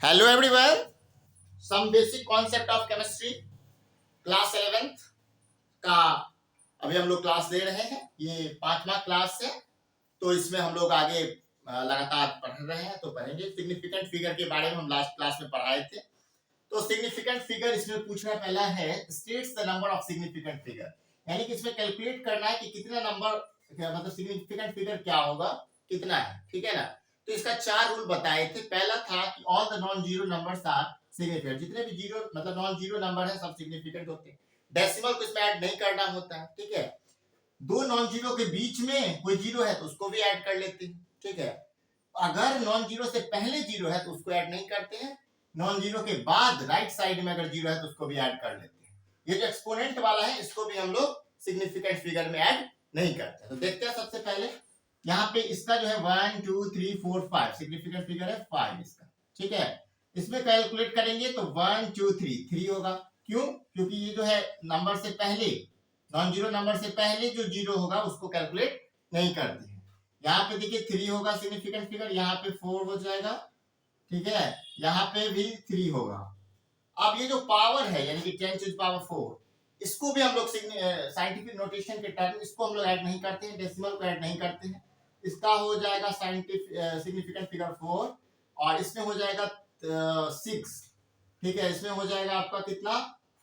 Hello everyone, some basic concept of chemistry class 11th का अभी हम लोग क्लास ले रहे हैं। ये 5वां क्लास है, तो इसमें हम लोग आगे लगातार पढ़ रहे हैं। तो पढ़ेंगे सिग्निफिकेंट फिगर के बारे में। हम लास्ट क्लास में पढ़ाए थे। तो सिग्निफिकेंट फिगर इसमें पूछना पहला है, states the number of significant figure, यानी कि इसमें कैलकुलेट करना है कि कितना नंबर, मतलब सिग्निफिकेंट फिगर क्या होगा, कितना है। ठीक है ना। तो इसका 4 रूल बताए थे। पहला था कि all the non zero numbers are significant, जितने भी जीरो मतलब नॉन जीरो नंबर है सब सिग्निफिकेंट होते हैं। डेसिमल को इसमें ऐड नहीं करना होता है। ठीक है। दो नॉन जीरो के बीच में कोई जीरो है तो उसको भी ऐड कर लेते हैं। ठीक है। अगर नॉन जीरो से पहले जीरो है तो उसको ऐड नहीं करते हैं। नॉन जीरो के बाद राइट साइड में अगर जीरो है तो उसको भी ऐड कर लेते हैं। ये जो एक्सपोनेंट वाला है इसको भी हम लोग सिग्निफिकेंट फिगर में ऐड नहीं करते। तो देखते हैं सबसे पहले यहाँ पे इसका जो है 1 2 3 4 5 सिग्निफिकेंट फिगर है 5 इसका। ठीक है। इसमें कैलकुलेट करेंगे तो 1 2 3 होगा। क्यों? क्योंकि ये जो है नंबर से पहले, नॉन जीरो नंबर से पहले जो जीरो होगा उसको कैलकुलेट नहीं करते हैं। यहाँ पे देखिए 3 होगा सिग्निफिकेंट फिगर, यहाँ पे 4 हो जाएगा। ठीक है। यहाँ पे भी 3 होगा। अब ये जो पावर है यानी कि 10 टू द पावर 4, इसको भी हम लोग साइंटिफिक नोटेशन के टर्म इसको हम लोग ऐड नहीं करते हैं, डेसिमल को ऐड नहीं करते हैं। इसका हो जाएगा साइंटिफिक सिग्निफिकेंट फिगर 4 और इसमें हो जाएगा 6। ठीक है। इसमें हो जाएगा आपका कितना,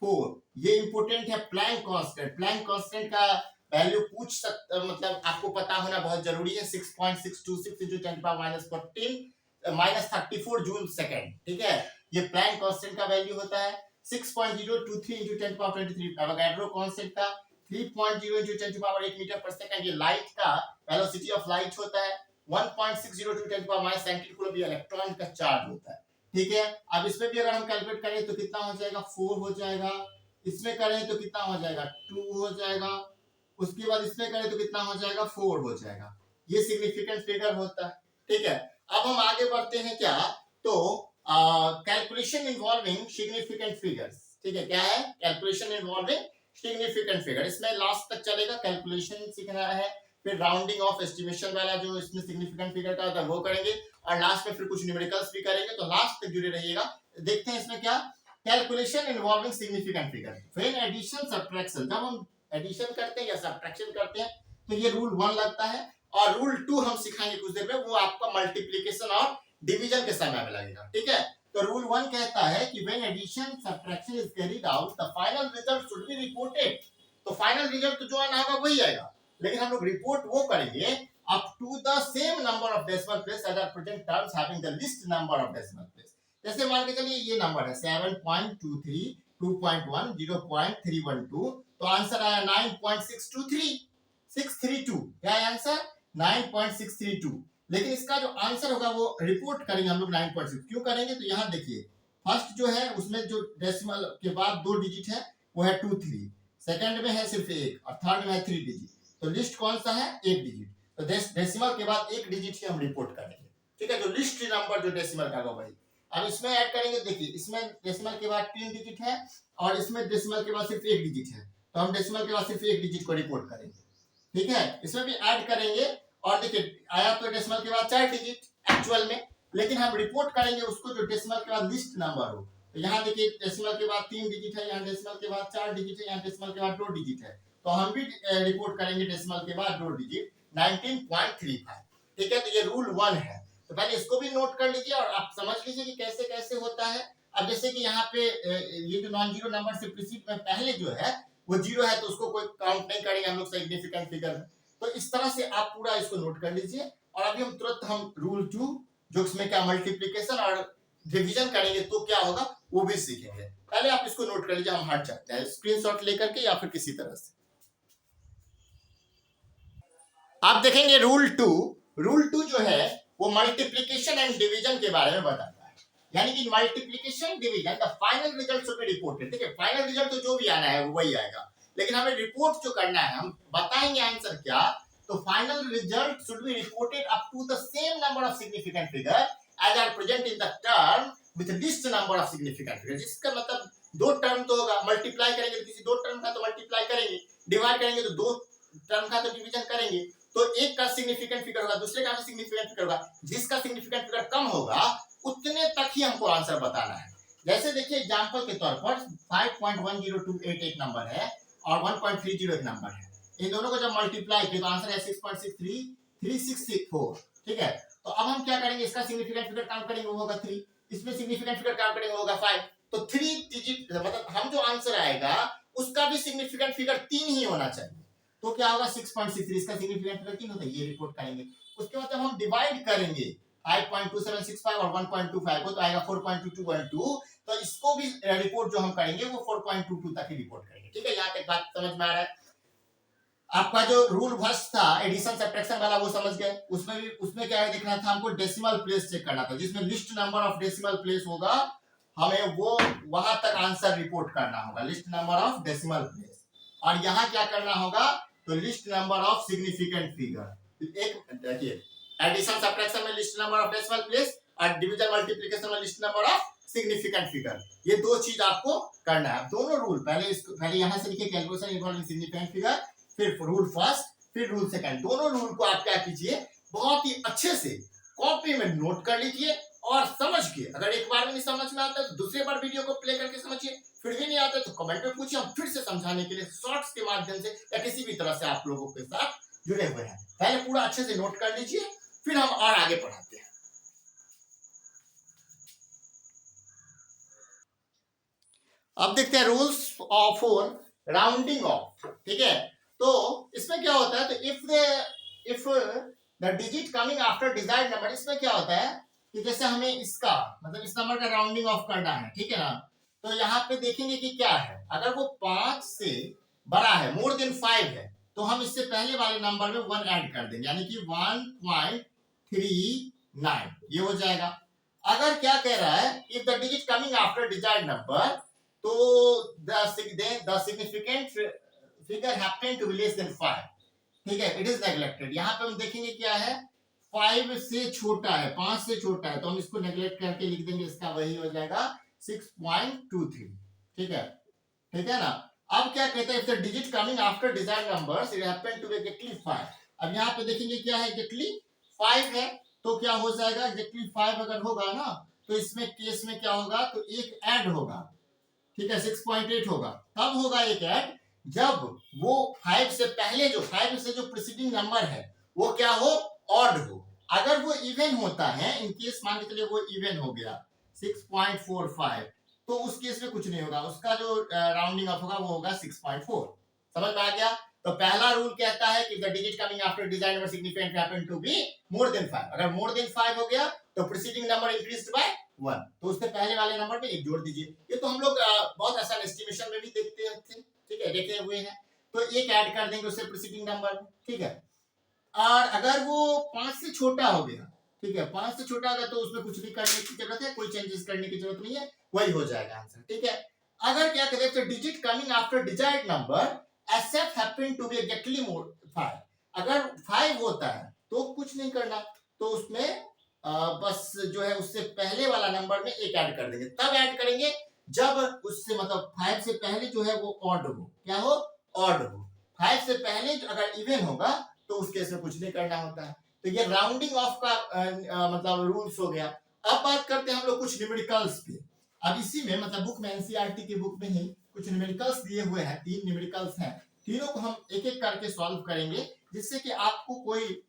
4। ये इंपोर्टेंट है प्लैंक कांस्टेंट। प्लैंक कांस्टेंट का वैल्यू पूछ सकता, मतलब आपको पता होना बहुत जरूरी है। 6.626 into 10⁻14 -34 जूल सेकेंड। ठीक है। ये प्लैंक कांस्टेंट का वैल्यू होता है। 6.023 into 10⁻23 एवोगाड्रो कांस्टेंट का 3.0 into 10⁸ मीटर पर सेकंड। ये लाइट का वेलोसिटी ऑफ लाइट होता है। 1.602 10⁻19 कूलम ये इलेक्ट्रॉन का चार्ज होता है। ठीक है। अब इसमें भी अगर हम कैलकुलेट करें तो कितना हो जाएगा, 4 हो जाएगा। इसमें करें तो कितना हो जाएगा, 2 हो जाएगा। उसके बाद इसमें करें तो कितना हो जाएगा, 4 हो जाएगा। ये सिग्निफिकेंट फिगर होता है। ठीक है। अब हम आगे बढ़ते हैं क्या, तो कैलकुलेशन इन्वॉल्विंग सिग्निफिकेंट फिगर्स। ठीक है। क्या है, कैलकुलेशन इन्वॉल्विंग सिग्निफिकेंट फिगर। इसमें लास्ट तक चलेगा, कैलकुलेशन सीखना है। फिर राउंडिंग ऑफ एस्टिमेशन वाला जो इसमें सिग्निफिकेंट फिगर का होता है वो करेंगे और लास्ट में फिर कुछ न्यूमेरिकल्स भी करेंगे। तो लास्ट तक जुड़े रहिएगा। देखते हैं इसमें क्या, calculation involving significant figure. When addition subtraction, जब हम एडिशन करते हैं या सब्ट्रैक्शन करते हैं तो ये रूल 1 लगता है। और रूल 2 हम सिखाएंगे कुछ देर में, वो आपका मल्टीप्लिकेशन और डिवीजन के समय में लगेगा। ठीक है। तो रूल 1 कहता है कि when addition subtraction is carried out the final result should be reported. तो फाइनल रिजल्ट तो जो आना होगा वही आएगा, लेकिन हम लोग रिपोर्ट वो करेंगे up to the same number of decimal place as are present terms having the least number of decimal place. जैसे मान के चलिए ये नंबर है 7.23 2.1 0.312, तो आंसर आया 9.623 632। क्या है आंसर, 9.632। लेकिन इसका जो आंसर होगा वो रिपोर्ट करेंगे हम लोग 9.6। क्यों करेंगे, तो यहाँ देखिए फर्स्ट जो है उसमें जो डेसिमल के बाद 2 डिजिट है वो है 23, सेकंड में है सिर्फ 1 और थर्ड में है 3 डिजिट। तो लिस्ट कौन सा है, 1 डिजिट। तो डेसिमल के बाद 1 डिजिट ही हम रिपोर्ट करेंगे। ठीक है। जो लिस्ट नंबर जो डेसिमल का होगा वही। अब इसमें ऐड करेंगे, देखिए इसमें डेसिमल के बाद 3 डिजिट है और इसमें डेसिमल के बाद सिर्फ 1 डिजिट है, तो हम डेसिमल के बाद सिर्फ 1 डिजिट को रिपोर्ट करेंगे। ठीक है। इसमें भी ऐड करेंगे और देखिए आया तो डेसिमल के बाद 4 डिजिट एक्चुअल में, लेकिन हम रिपोर्ट करेंगे उसको जो डेसिमल के बाद लिस्ट नंबर हो। तो यहाँ देखिए डेसिमल के बाद 3 डिजिट है, यहाँ डेसिमल के बाद 4 डिजिट है, यहाँ डेसिमल के बाद 2 डिजिट है, तो हम भी रिपोर्ट करेंगे डेसिमल के बाद 2 डिजिट 19.35। ठीक है। तो ये रूल 1 है। तो पहले इसको भी नोट कर लीजिए और आप समझ लीजिए कि कैसे कैसे होता है। अब जैसे कि यहाँ पे ये जो नॉन जीरो नंबर से प्रीसीड में पहले जो है वो जीरो है तो उसको कोई काउंट नहीं करेंगे हम लोग सिग्निफिकेंट फिगर में। तो इस तरह से आप पूरा इसको नोट कर लीजिए। और अभी हम तुरंत हम रूल 2 जो इसमें क्या मल्टीप्लिकेशन और डिवीजन करेंगे तो क्या होगा वो भी सीखेंगे। पहले आप इसको नोट कर लीजिए, हम हट जाते हैं स्क्रीनशॉट लेकर के या फिर किसी तरह से। आप देखेंगे रूल 2। रूल 2 जो है वो मल्टीप्लिकेशन एंड डिवीजन के बारे में बताता है, यानी कि multiplication division the final result should be reported. ठीक है। फाइनल रिजल्ट तो जो भी आना है वही आएगा, लेकिन हमें रिपोर्ट जो करना है हम बताएंगे आंसर क्या। तो final result should be reported up to the same number of significant figure as are present in the term with least number of significant figure. जिसका मतलब 2 टर्म तो होगा, मल्टीप्लाई करेंगे तो किसी 2 टर्म का तो मल्टीप्लाई करेंगे, डिवाइड करेंगे तो 2 टर्म का तो डिवीजन करेंगे। तो एक का सिग्निफिकेंट फिगर होगा, दूसरे का सिग्निफिकेंट फिगर होगा, जिसका सिग्निफिकेंट फिगर कम होगा उतने तक ही हमको आंसर बताना है। जैसे देखिए एग्जांपल के तौर पर 5.10288 एक नंबर है और 1.30 एक नंबर है, इन दोनों को जब मल्टीप्लाई किया तो आंसर है 6.633664। ठीक है, तो अब हम क्या करेंगे, इसका सिग्निफिकेंट फिगर काउंट करेंगे वो होगा 3, इसमें सिग्निफिकेंट फिगर काउंट करेंगे वो होगा 5, तो 3 डिजिट मतलब हम जो आंसर आएगा उसका भी सिग्निफिकेंट फिगर 3 ही होना चाहिए। तो क्या होगा 6.63, इसका सिग्निफिकेंट फिगर 3 होता है, ये रिपोर्ट करेंगे। उसके बाद जब हम डिवाइड करेंगे 5.2765 और 1.25 को तो आएगा 4.2212, तो इसको भी रिपोर्ट जो हम करेंगे वो 4.22 तक ही रिपोर्ट करेंगे। ठीक है, यहाँ तक बात समझ में आ रहा है? आपका जो रूल फर्स्ट था एडिशन सब्ट्रैक्शन वाला वो समझ गए, उसमें क्या देखना था हमको, डेसिमल प्लेस चेक करना था, जिसमें list number of decimal place होगा हमें वो वहां तक आंसर रिपोर्ट करना होगा, list number of decimal place. और यहाँ क्या करना होगा, तो list number of significant figure. एक देखिए एडिशन सब्ट्रैक्शन में list number of decimal place और डिवीजन मल्टीप्लिकेशन में list number of significant figure, ये दो चीज आपको करना है। दोनों रूल पहले यहां से लिखिए, कैलकुलेशन इन्वॉल्विंग सिग्निफिकेंट फिगर, फिर रूल फर्स्ट, फिर रूल सेकंड, दोनों रूल को आप क्या कीजिए, बहुत ही अच्छे से कॉपी में नोट कर लीजिए और समझ के, अगर एक बार में नहीं समझ में आता है तो दूसरे बार वीडियो को प्ले करके समझिए, फिर भी नहीं आता तो कमेंट में पूछिए, हम फिर से समझाने के लिए शॉर्ट्स के माध्यम से या किसी भी तरह से आप लोगों के साथ जुड़े हुए हैं। पहले पूरा अच्छे से नोट कर लीजिए, फिर हम और आगे पढ़ाते हैं। अब देखते हैं रूल्स फॉर राउंडिंग ऑफ। ठीक है, तो इसमें क्या होता है, तो if the digit coming after desired number, इसमें क्या होता है कि जैसे हमें इसका मतलब इस नंबर का राउंडिंग ऑफ करना है, ठीक है ना, तो यहाँ पे देखेंगे कि क्या है, अगर वो 5 से बड़ा है, मोर देन 5 है, तो हम इससे पहले वाले नंबर में 1 ऐड कर देंगे, यानी कि 1.39 ये हो जाएगा। अगर क्या कह रहा है, if the digit coming after desired number, तो the significant figure happen to be less than 5, ठीक है, it is neglected। यहाँ पे हम देखेंगे क्या है, 5 से छोटा है, 5 से छोटा है, तो हम इसको नेग्लेक्ट करके लिख देंगे, इसका वही हो जाएगा 6.23। ठीक है ना। अब क्या कहते हैं, if the digit coming after desired numbers it happen to be exactly 5, अब यहाँ पे देखेंगे क्या है, exactly 5 है, तो क्या हो जाएगा, exactly 5 अगर होगा ना, तो इसमें केस में क्या होगा, तो एक ऐड होगा, ठीक है, 6.8 होगा। तब होगा एक ऐड जब वो 5 से पहले जो 5 से जो प्रीसीडिंग नंबर है वो क्या हो, ऑड हो। अगर वो इवन होता है, इन केस मान के चलिए वो इवन हो गया 6.45, तो उस केस में कुछ नहीं होगा, उसका जो राउंडिंग अप होगा वो होगा 6.4। समझ में आ गया। तो पहला रूल कहता है कि the digit coming after desired number significant happen to be more than 5, अगर मोर देन 5 हो गया तो प्रीसीडिंग नंबर इंक्रीज्ड बाय 1, तो उसके पहले वाले नंबर में एक जोड़ दीजिए। ये तो हम लोग बहुत आसान एस्टिमेशन में भी देखते थे, ठीक है, देखे हुए हैं, तो एक ऐड कर देंगे उससे प्रीसीडिंग नंबर, ठीक है। और अगर वो 5 से छोटा हो गया, ठीक है, 5 से छोटा होगा तो उसमें कुछ भी करने की जरूरत है, कोई चेंजेस करने की जरूरत नहीं है, वही हो जाएगा आंसर। ठीक है, अगर क्या करें, तो digit coming after desired number except happen to be exactly more 5, अगर 5 होता है तो कुछ नहीं करना, तो उसमें बस जो है उससे पहले वाला नंबर में एक ऐड कर देंगे। तब ऐड करेंगे जब उससे मतलब 5 से पहले जो है वो ऑड हो, क्या हो, ऑड हो। 5 से पहले अगर इवन होगा तो उस केस में कुछ नहीं करना होता है। तो ये राउंडिंग ऑफ का मतलब रूल्स हो गया। अब बात करते हैं हम लोग कुछ न्यूमेरिकल्स पे। अब इसी में मतलब बुक में, एनसीईआरटी की बुक में ही कुछ न्यूमेरिकल्स दिए हुए हैं, 3 न्यूमेरिकल्स हैं, तीनों को हम एक एक करके सॉल्व करेंगे, जिससे कि आपको कोई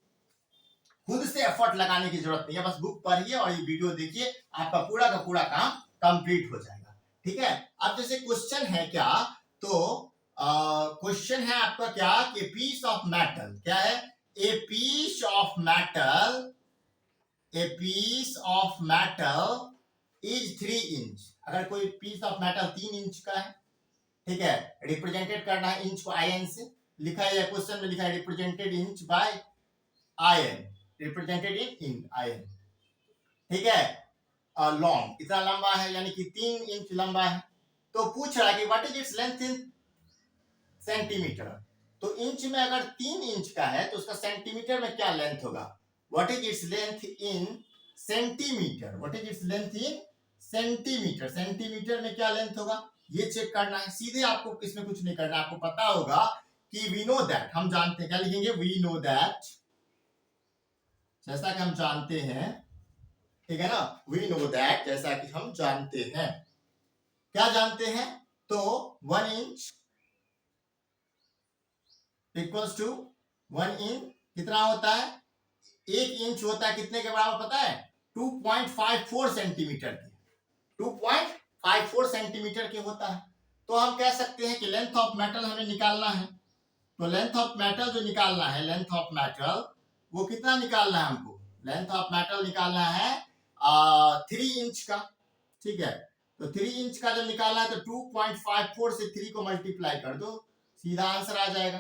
खुद से एफर्ट लगाने की जरूरत नहीं है, बस बुक पढ़िए और ये वीडियो देखिए, आपका पूरा का पूरा काम कंप्लीट हो जाएगा। ठीक है, अब जैसे क्वेश्चन है क्या, तो क्वेश्चन है आपका क्या कि पीस ऑफ मेटल, क्या है, a piece of metal, a piece of metal is 3 inch. अगर कोई पीस ऑफ मेटल 3 इंच का है, ठीक है, रिप्रेजेंटेड करना है इंच को आयन से, लिखा है क्वेश्चन में, लिखा है represented inch by ion, represented in ion, ठीक है, लॉन्ग, इतना लंबा है यानी कि 3 इंच लंबा है। तो पूछ रहा है कि what is its length in centimetre, तो इंच में अगर 3 इंच का है तो उसका सेंटीमीटर में क्या लेंथ होगा, what is its length in centimetre, what is its length in centimetre, centimetre में क्या लेंथ होगा, ये चेक करना है। सीधे आपको इसमें कुछ नहीं करना, आपको पता होगा कि वी नो दैट, हम जानते हैं, क्या लिखेंगे, वी नो दैट, जैसा कि हम जानते हैं, ठीक है ना, वी नो दैट, जैसा कि हम जानते हैं, क्या जानते हैं, तो 1 इंच इक्वल्स टू 1 इंच कितना होता है, 1 इंच होता है कितने के बराबर पता है, 2.54 सेंटीमीटर के, 2.54 सेंटीमीटर के होता है। तो हम कह सकते हैं कि लेंथ ऑफ मेटल हमें निकालना है, तो लेंथ ऑफ मेटल जो निकालना है, लेंथ ऑफ मेटल वो कितना निकालना है हमको, लेंथ ऑफ मेटल निकालना है 3 इंच का, ठीक है। तो 3 इंच का जब निकालना है तो 2.54 से 3 को मल्टीप्लाई कर दो, सीधा आंसर आ जाएगा,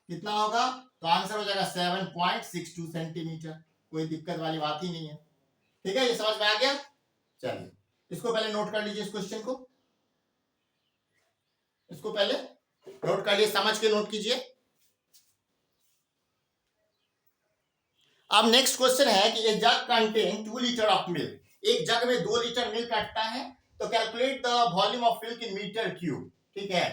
कितना होगा, तो आंसर हो जाएगा 7.62 सेंटीमीटर, कोई दिक्कत वाली बात ही नहीं है, ठीक है, ये समझ में आ गया। चलिए इसको पहले नोट कर लीजिए, इस क्वेश्चन को, इसको पहले नोट कर लिए, समझ के नोट कीजिए। अब नेक्स्ट क्वेश्चन है कि a jug contain 2 litre of milk, एक जग में 2 लीटर मिल्क अटता है, तो calculate the volume of milk in metre cube, ठीक है।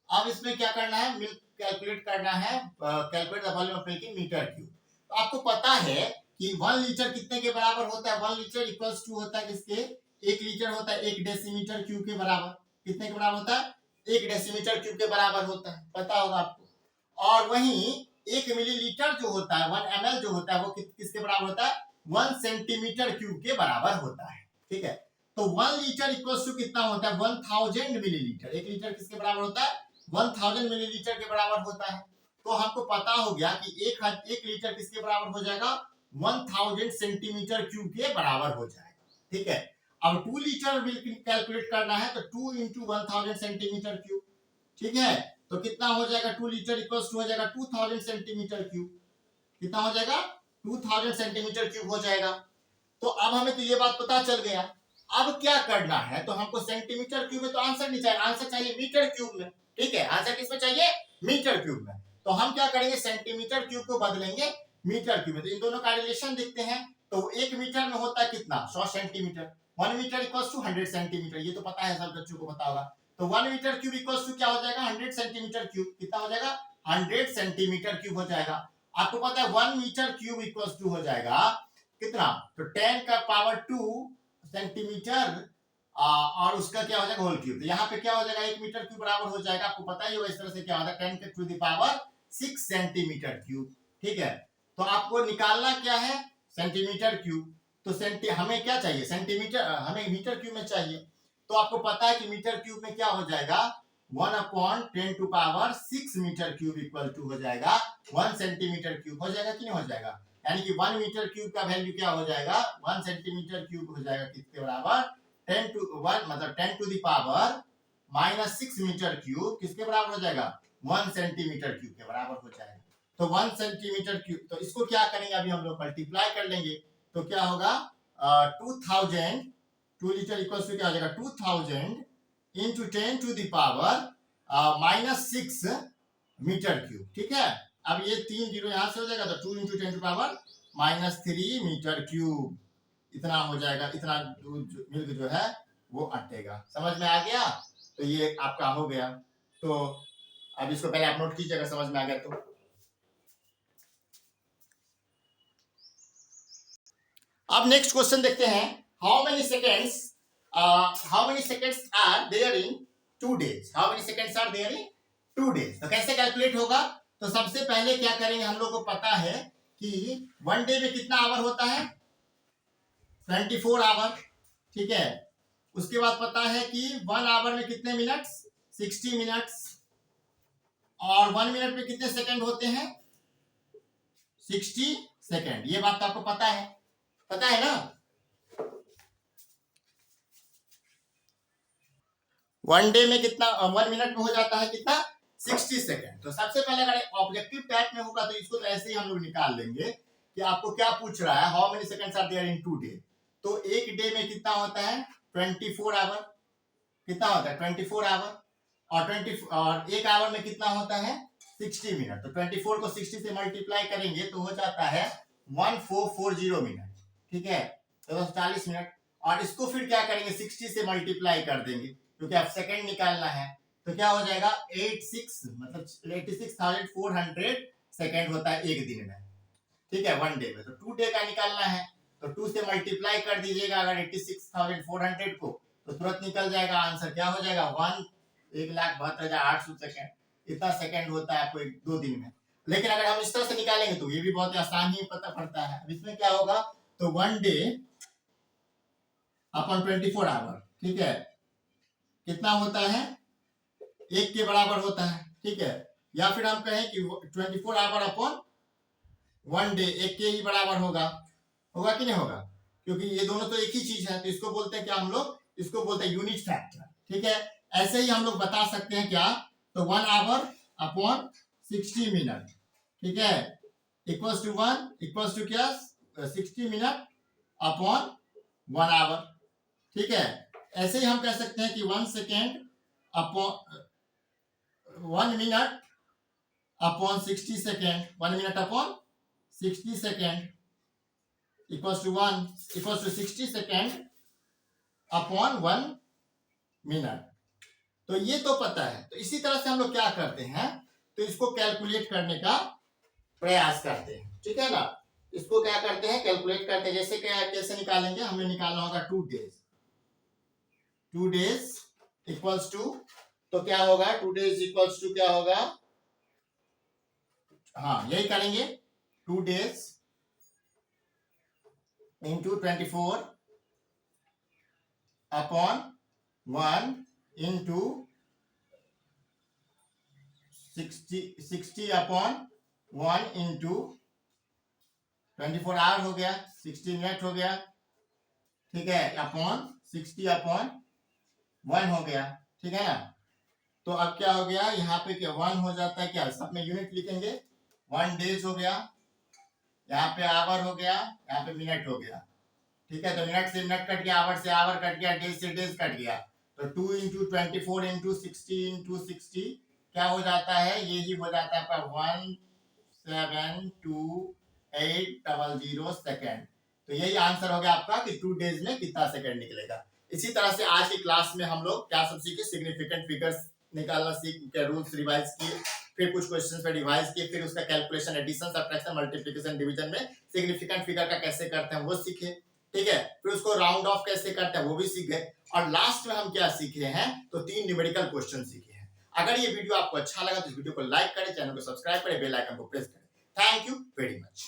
अब इसमें क्या करना है, मिल्क कैलकुलेट करना है, calculate the volume of milk in metre cube. तो आपको पता है कि 1 लीटर कितने के बराबर होता है, 1 लीटर इक्वल्स टू होता है किसके, 1 लीटर होता है 1 डेसीमीटर क्यूब के बराबर, कितने के बराबर होता है, 1 डेसीमीटर क्यूब के बराबर होता है, पता होगा आपको। और वहीं 1 मिलीलीटर जो होता है, 1 ml जो होता है, वो किसके बराबर होता है, 1 सेंटीमीटर क्यूब के बराबर होता है, ठीक है। तो 1 लीटर इक्वल्स टू कितना होता है, 1000 मिलीलीटर, 1 लीटर किसके बराबर होता है, 1000 मिलीलीटर के बराबर होता है। तो हमको पता हो गया कि 1 लीटर किसके बराबर हो जाएगा, 1000 सेंटीमीटर क्यूब के बराबर हो जाएगा, ठीक है। अब 2 लीटर मिल्क कैलकुलेट करना है, तो 2 इंटू 1000 सेंटीमीटर क्यूब, ठीक है। तो कितना हो जाएगा, 2 लीटर इक्वल्स टू हो जाएगा 2000 सेंटीमीटर क्यूब, कितना हो जाएगा, 2000 सेंटीमीटर क्यूब हो जाएगा। तो अब हमें तो ये बात पता चल गया, अब क्या करना है, तो हमको सेंटीमीटर क्यूब में तो आंसर नहीं चाहिए, आंसर चाहिए मीटर क्यूब में, ठीक है, आंसर किसमें चाहिए, मीटर क्यूब में। तो हम क्या करेंगे, सेंटीमीटर क्यूब को बदलेंगे मीटर क्यूब में, तो इन दोनों का रिलेशन देखते हैं। तो 1 मीटर में होता है कितना, 100 centimetre, 1 metre equals to 100 centimetre, ये तो पता है, सब बच्चों को पता होगा। तो 1 मीटर क्यूब इक्वल्स टू क्या हो जाएगा, 100 सेंटीमीटर क्यूब, कितना हो जाएगा, 100 सेंटीमीटर क्यूब हो जाएगा। आपको पता है 1 मीटर क्यूब इक्वल्स टू हो जाएगा कितना, तो 10 का पावर 2 सेंटीमीटर, और उसका क्या हो जाएगा होल क्यूब। तो यहाँ पे क्या हो जाएगा, 1 मीटर क्यूब बराबर हो जाएगा, आपको पता ही होगा इस तरह से क्या होता है, 10 to the power 6 centimetre cube, ठीक है। तो आपको निकालना क्या है, सेंटीमीटर क्यूब, तो हमें क्या चाहिए, सेंटीमीटर, हमें मीटर क्यूब में चाहिए। तो आपको पता है कि मीटर क्यूब में क्या हो जाएगा, 1/10 to power 6 metre cube equal to हो जाएगा 1 सेंटीमीटर क्यूब, हो जाएगा कि नहीं हो जाएगा, यानी कि 1 मीटर क्यूब का वैल्यू क्या हो जाएगा, 1 सेंटीमीटर क्यूब हो जाएगा किसके बराबर, 10 टू 1 मतलब 10 to the power -6 metre cube किसके बराबर हो जाएगा, 1 सेंटीमीटर क्यूब के बराबर हो जाएगा। तो 1 सेंटीमीटर क्यूब, तो इसको क्या करेंगे, अभी हम लोग मल्टीप्लाई कर लेंगे, तो क्या होगा, 2000, 2 लीटर इक्वल्स टू क्या हो जाएगा, 2000 into 10 to the power -6 metre cube, ठीक है। अब ये 3 जीरो यहाँ से हो जाएगा, तो 2 into 10 to power -3 metre cube, इतना हो जाएगा, इतना दूध मिल्क जो है वो अटेगा, समझ में आ गया। तो ये आपका हो गया। तो अब इसको पहले आप नोट कीजिए अगर समझ में आ गया तो। अब नेक्स्ट क्वेश्चन देखते हैं, how many seconds are there in 2 days, how many seconds are there in 2 days। तो कैसे कैलकुलेट होगा, तो सबसे पहले क्या करेंगे, हम लोग को पता है कि 1 डे में कितना आवर होता है, 24 आवर, ठीक है। उसके बाद पता है कि 1 आवर में कितने मिनट्स, 60 मिनट्स, और 1 मिनट में कितने सेकंड होते हैं, 60 सेकंड, ये बात तो आपको पता है ना। 1 डे में कितना, 1 मिनट में हो जाता है कितना, 60 सेकंड। तो सबसे पहले अगर ऑब्जेक्टिव टाइप में होगा तो इसको तो ऐसे ही हम लोग निकाल लेंगे कि आपको क्या पूछ रहा है, how many seconds are there in 2 day. तो 1 डे में कितना होता है, 24 आवर, कितना होता है 24 आवर, और 1 आवर में कितना होता है 60 मिनट। तो 24 को 60 से मल्टीप्लाई करेंगे तो हो जाता है 1440 मिनट, ठीक है, तो 40 मिनट। और इसको फिर क्या करेंगे, 60 से मल्टीप्लाई कर देंगे क्योंकि अब सेकंड निकालना है, तो क्या हो जाएगा 86 मतलब 86,400 सेकेंड होता है एक दिन में, ठीक है, वन डे में। तो 2 डे का निकालना है तो 2 से मल्टीप्लाई कर दीजिएगा अगर 86,400 को, तो तुरंत निकल जाएगा आंसर। क्या हो जाएगा 1,72,800 सेकेंड, इतना सेकेंड होता है आपको 2 दिन में। लेकिन अगर हम इस तरह से निकालेंगे तो ये भी बहुत आसान ही पता पड़ता है। अब इसमें क्या होगा, तो 1 डे अपॉन 24 आवर, ठीक है, कितना होता है, 1 के बराबर होता है, ठीक है। या फिर हम कहें कि 24 आवर अपॉन 1 डे 1 के ही बराबर होगा कि नहीं होगा, क्योंकि ये दोनों तो एक ही चीज है। तो इसको बोलते हैं क्या हम लोग, इसको बोलते हैं यूनिट फैक्टर, ठीक है। ऐसे ही हम लोग बता सकते हैं क्या, तो 1 आवर अपॉन 60 मिनट, ठीक है, इक्वल्स टू 1 इक्वल्स टू क्या 60 मिनट अपॉन 1 आवर, ठीक है। ऐसे ही हम कह सकते हैं कि 1 second upon 1 minute upon 60 second, 1 minute upon 60 second equals to 60 second upon 1 minute. तो ये तो पता है। तो इसी तरह से हम लोग क्या करते हैं, तो इसको कैलकुलेट करने का प्रयास करते हैं, ठीक है ना। इसको क्या करते हैं, कैलकुलेट करते हैं। जैसे कैसे निकालेंगे, हमें निकालना होगा 2 डेज, 2 डेज इक्वल्स टू, तो क्या होगा 2 डेज इक्वल्स टू क्या होगा, हाँ यही करेंगे, 2 days into 24 upon 1 into 60 upon 1 into 24 hour हो गया, 60 मिनट हो गया, ठीक है, अपॉन 60 अपॉन 1 हो गया, ठीक है ना। तो अब क्या हो गया, यहाँ पे क्या 1 हो जाता है, क्या सब में यूनिट लिखेंगे, 1 डेज हो गया, यहाँ पे आवर हो गया, यहाँ पे मिनट हो गया, ठीक है। तो मिनट से मिनट कट गया, आवर से आवर कट गया, डेज से डेज कट गया। तो 2 इंटू 24 इंटू 60 इंटू 60 क्या हो जाता है, ये ही हो जाता है आपका 172,800 सेकेंड। तो यही आंसर हो गया आपका कि 2 डेज में कितना सेकेंड निकलेगा। इसी तरह से आज की क्लास में हम लोग क्या सब सीखे, सिग्निफिकेंट फिगर्स निकालना सीख के रूल्स रिवाइज किए, फिर कुछ क्वेश्चंस पे रिवाइज किए, फिर उसका calculation, addition, subtraction, multiplication, division में सिग्निफिकेंट फिगर का कैसे करते हैं वो सीखे, ठीक है। फिर उसको राउंड ऑफ कैसे करते हैं वो भी सीख गए, और लास्ट में हम क्या सीखे हैं, तो 3 न्यूमेरिकल क्वेश्चन सीखे हैं। अगर ये वीडियो आपको अच्छा लगा तो इस वीडियो को लाइक करें, चैनल को सब्सक्राइब करें, बेल आइकन को प्रेस करें। Thank you very much.